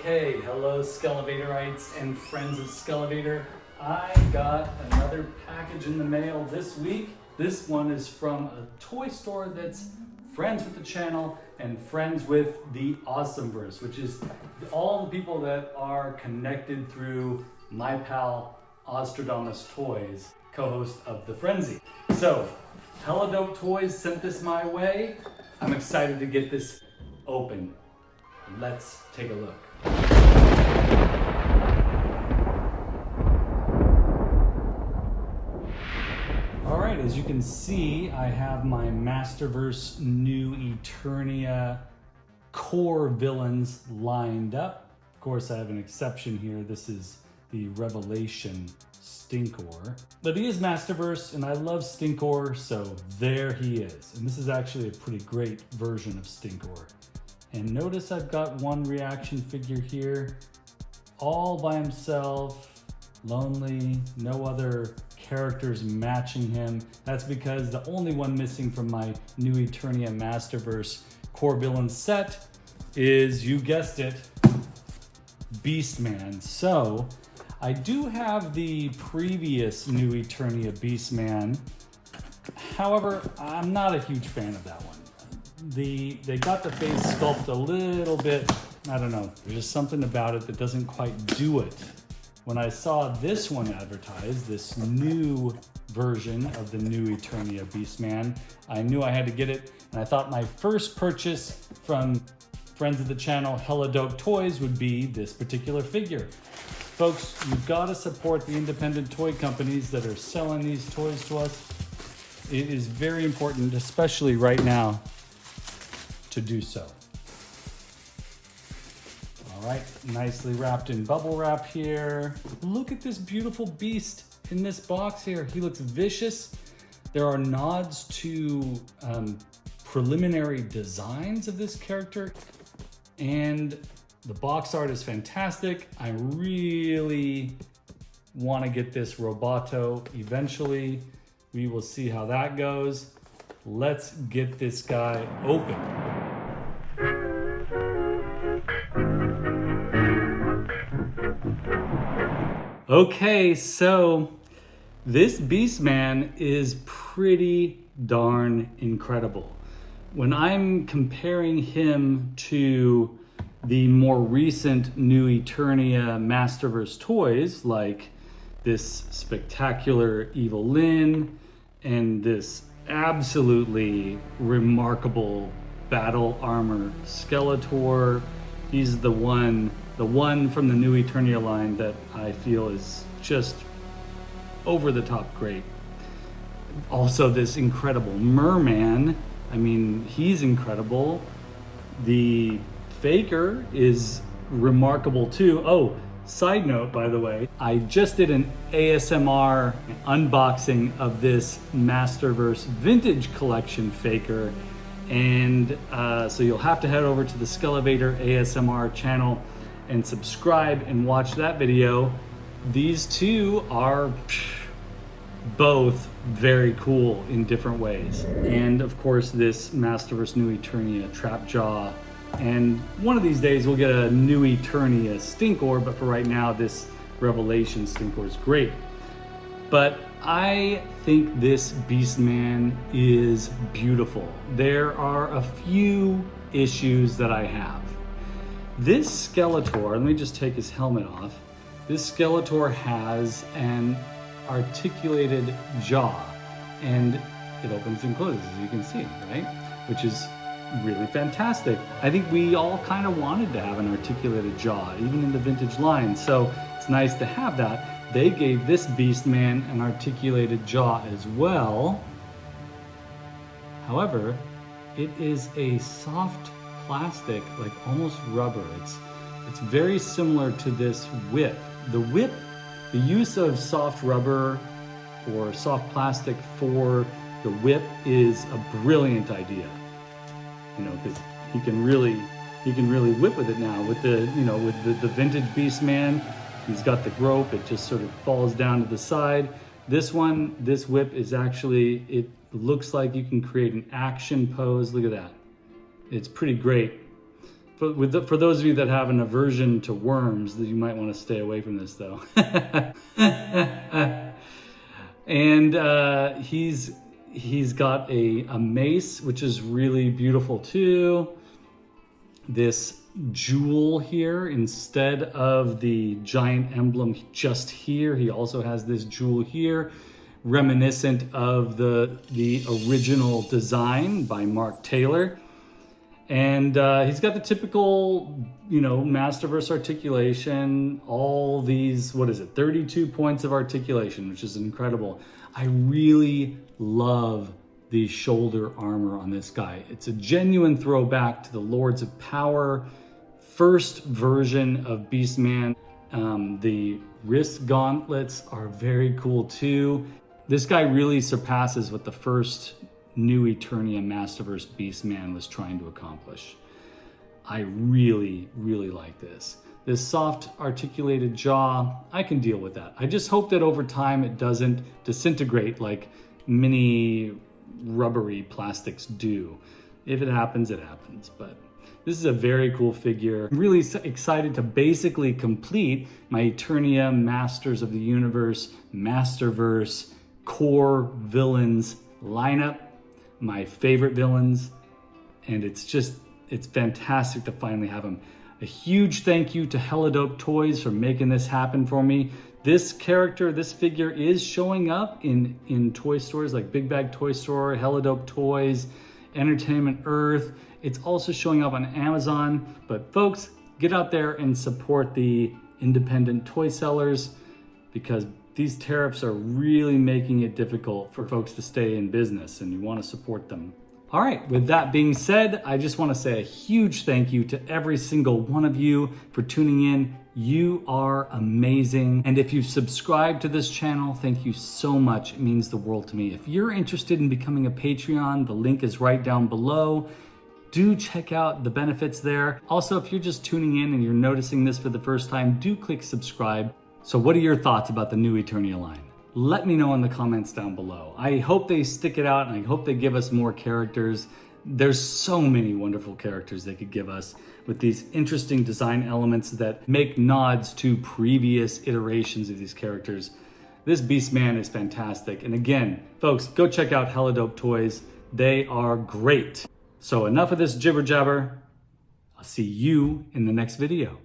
Okay, hello Skele Vaderites and friends of Skele Vader. I got another package in the mail this week. This one is from a toy store that's friends with the channel and friends with the Awesomeverse, which is all the people that are connected through my pal Ostradamus Toys, co-host of The Frenzy. So, Hella Dope Toys sent this my way. I'm excited to get this open. Let's take a look. All right, as you can see, I have my Masterverse new Eternia core villains lined up. Of course, I have an exception here. This is the Revelation Stinkor. But he is Masterverse, and I love Stinkor, so there he is. And this is actually a pretty great version of Stinkor. And notice I've got one reaction figure here, all by himself, lonely, no other characters matching him. That's because the only one missing from my new Eternia Masterverse core villain set is, you guessed it, Beast Man. So I do have the previous new Eternia Beast Man. However, I'm not a huge fan of that one. They got the face sculpt a little bit, I don't know, there's just something about it that doesn't quite do it. When I saw this one advertised, this new version of the new Eternia Beast Man, I knew I had to get it, and I thought my first purchase from friends of the channel, Hella Dope Toys, would be this particular figure. Folks, you've got to support the independent toy companies that are selling these toys to us. It is very important, especially right now, to do so. All right, nicely wrapped in bubble wrap here. Look at this beautiful beast in this box here. He looks vicious. There are nods to preliminary designs of this character, and the box art is fantastic. I really want to get this Roboto eventually. We will see how that goes. Let's get this guy open. Okay, so this Beast Man is pretty darn incredible. When I'm comparing him to the more recent new Eternia Masterverse toys, like this spectacular Evil Lyn and this absolutely remarkable battle armor Skeletor, he's the one from the new Eternia line that I feel is just over the top great. Also this incredible Merman, I mean, he's incredible. The Faker is remarkable too. Oh, side note, by the way, I just did an ASMR unboxing of this Masterverse Vintage Collection Faker, and so you'll have to head over to the Skele Vader ASMR channel and subscribe and watch that video. These two are both very cool in different ways. And of course this Masterverse new Eternia Trapjaw, and one of these days we'll get a new Eternia Stinkor, but for right now this Revelation Stinkor is great. But I think this Beast Man is beautiful. There are a few issues that I have. This Skeletor, let me just take his helmet off. This Skeletor has an articulated jaw, and it opens and closes, as you can see, right? Which is really fantastic. I think we all kind of wanted to have an articulated jaw, even in the vintage line, so it's nice to have that. They gave this Beast Man an articulated jaw as well. However, it is a soft plastic, like almost rubber. It's very similar to this whip. The use of soft rubber or soft plastic for the whip is a brilliant idea. You know, because he can really whip with it now. With the vintage Beast Man, he's got the grope. It just sort of falls down to the side. This whip is actually, it looks like you can create an action pose. Look at that. It's pretty great. For those of you that have an aversion to worms, that you might want to stay away from this though. And he's got a mace, which is really beautiful too. This jewel here, instead of the giant emblem just here, he also has this jewel here, reminiscent of the original design by Mark Taylor. And he's got the typical, Masterverse articulation, all these, 32 points of articulation, which is incredible. I really love the shoulder armor on this guy. It's a genuine throwback to the Lords of Power first version of Beast Man. The wrist gauntlets are very cool too. This guy really surpasses what the first new Eternia Masterverse Beast Man was trying to accomplish. I really, really like this. This soft articulated jaw, I can deal with that. I just hope that over time it doesn't disintegrate like mini rubbery plastics do. If it happens, it happens. But this is a very cool figure. I'm really excited to basically complete my Eternia Masters of the Universe, Masterverse, core villains lineup, my favorite villains, and it's fantastic to finally have them. A huge thank you to Helidope Toys for making this happen for me. This character, this figure is showing up in toy stores like Big Bag Toy Store, Helidope Toys, Entertainment Earth. It's also showing up on Amazon. But folks, get out there and support the independent toy sellers, because these tariffs are really making it difficult for folks to stay in business, and you want to support them. All right, with that being said, I just want to say a huge thank you to every single one of you for tuning in. You are amazing. And if you've subscribed to this channel, thank you so much. It means the world to me. If you're interested in becoming a Patreon, the link is right down below. Do check out the benefits there. Also, if you're just tuning in and you're noticing this for the first time, do click subscribe. So what are your thoughts about the new Eternia line? Let me know in the comments down below. I hope they stick it out, and I hope they give us more characters. There's so many wonderful characters they could give us with these interesting design elements that make nods to previous iterations of these characters. This Beast Man is fantastic. And again, folks, go check out Helidope Toys. They are great. So enough of this jibber jabber. I'll see you in the next video.